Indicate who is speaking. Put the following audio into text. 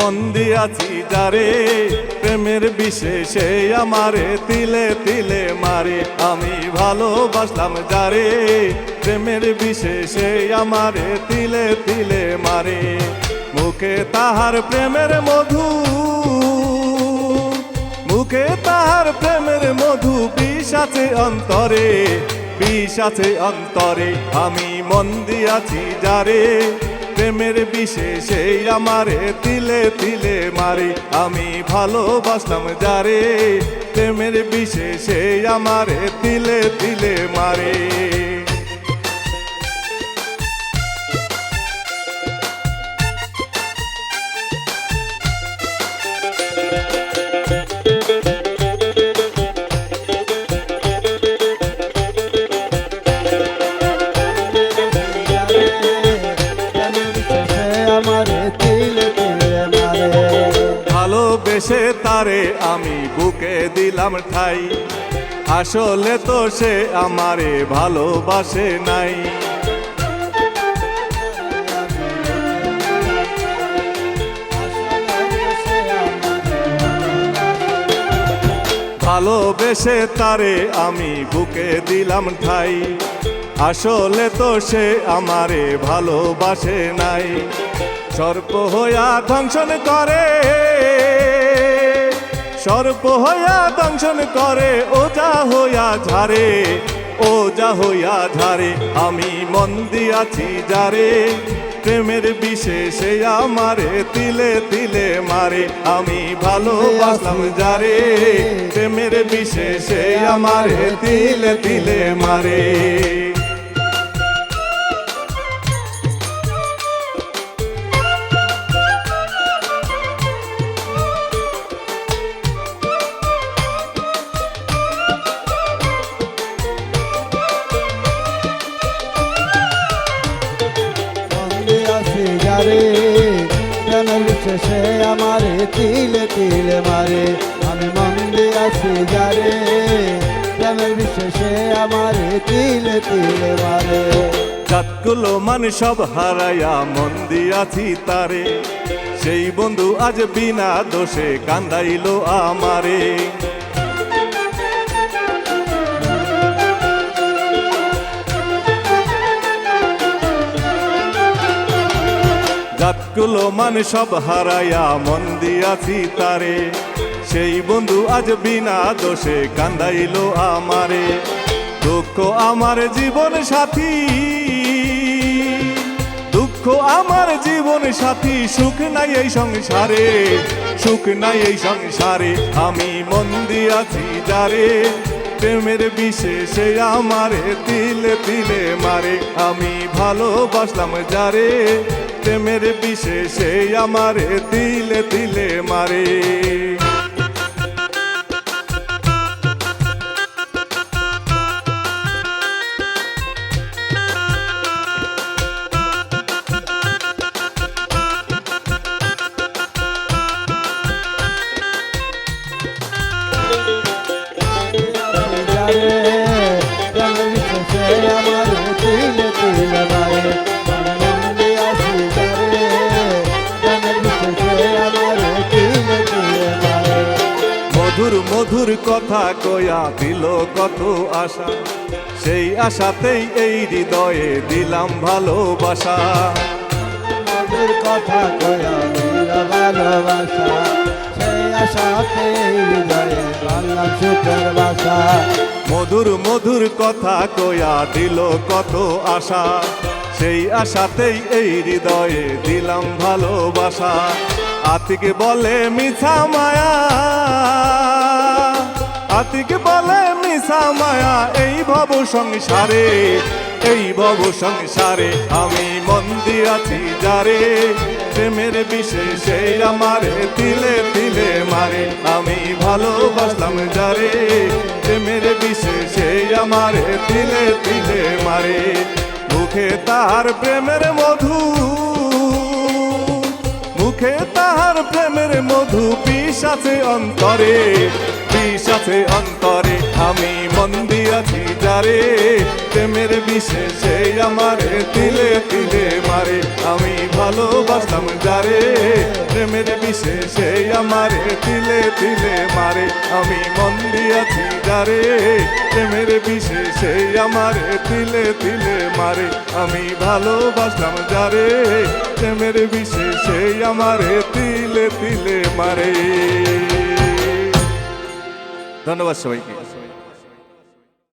Speaker 1: মন দিয়াছি যারে, প্রেমের বিষে সে আমারে তিলে তিলে মারে। আমি ভালোবাসলাম যারে, প্রেমের বিষে সে আমারে তিলে তিলে মারে। মুখে তাহার প্রেমের মধু, মুখে তাহার প্রেমের মধু, বিষ আছে অন্তরে, বিষ আছে অন্তরে। আমি মন দিয়াছি যারে, প্রেমের বিষে সেই আমারে তিলে তিলে মারে। আমি ভালোবাসলাম যারে, প্রেমের বিষে সেই আমারে তিলে তিলে মারে। ভালোবেসে তারে আমি বুকে দিলাম ঠাই, আসলে তো সে আমারে ভালোবাসে নাই। ভালোবেসে তারে আমি বুকে দিলাম ঠাই, আসলে তো সে আমারে ভালোবাসে নাই। সর্প হইয়া দংশন করে, সর্প হইয়া দংশন করে, ওজা হইয়া ঝারে, ওজা হইয়া ঝারে। আমি মন দিয়াছি যারে, প্রেমের বিষে সে আমারে তিলে তিলে মারে। আমি ভালোবাসলাম যারে, প্রেমের বিষে সে আমারে তিলে তিলে মারে।
Speaker 2: সে আমারে তিলে তিলে মারে। আমি মন দিয়াছি যারে, প্রেমের বিষে সে আমারে তিলে তিলে মারে।
Speaker 1: জাতগুলো মান সব হারাইয়া মন দিয়াছি তারে, সেই বন্ধু আজ বিনা দোষে কান্দাইল আমারে। জাতগুলো মান সব হারাইয়া মন দিয়াছি তারে, সেই বন্ধু আজ বিনা দোষে কান্দাইল আমারে। দুঃখ আমার জীবন সাথী, দুঃখ আমার জীবন সাথী, সুখ নাই এই সংসারে, সুখ নাই এই সংসারে। আমি মন দিয়াছি যারে, প্রেমের বিষে সে আমারে তিলে তিলে মারে। আমি ভালোবাসলাম যারে, প্রেমের বিষে সে আমারে তিলে তিলে মারে। মধুর মধুর কথা কয়া দিল কত আশা, সেই আশাতেই এই হৃদয়ে দিলাম ভালোবাসা।
Speaker 2: মধুর কথা কয়া দিল ভালোবাসা, সেই আশাতেই হৃদয়ে দিলাম সুখের বাসা।
Speaker 1: মধুর মধুর কথা কয়া দিল কত আশা, সেই আশাতেই এই হৃদয়ে দিলাম ভালোবাসা। আতিক বলে মিছা মায়া, আতিক বলে মিছা মায়া, এই ভব সংসারে, এই ভব সংসারে। আমি মন দিয়াছি যারে, প্রেমের বিষে সে আমারে তিলে তিলে মারে। আমি ভালোবাসলাম যারে, প্রেমের বিষে সে আমারে তিলে তিলে মারে। মুখে তাহার প্রেমের মধু, মুখে তাহার প্রেমের মধু, বিষ আছে অন্তরে, বিষ আছে অন্তরে। আমি মন দিয়াছি যারে প্রেমের বিশেষে আমারে তিলে তিলে মারে আমি ভালোবাসলাম যারে প্রেমের বিশেষে আমারে তিলে তিলে মারে আমি মন দিয়াছি যারে প্রেমের বিশেষে আমারে তিলে তিলে মারে আমি ভালোবাসলাম যারে প্রেমের বিশেষে আমারে তিলে তিলে মারে। ধন্যবাদ সবাইকে।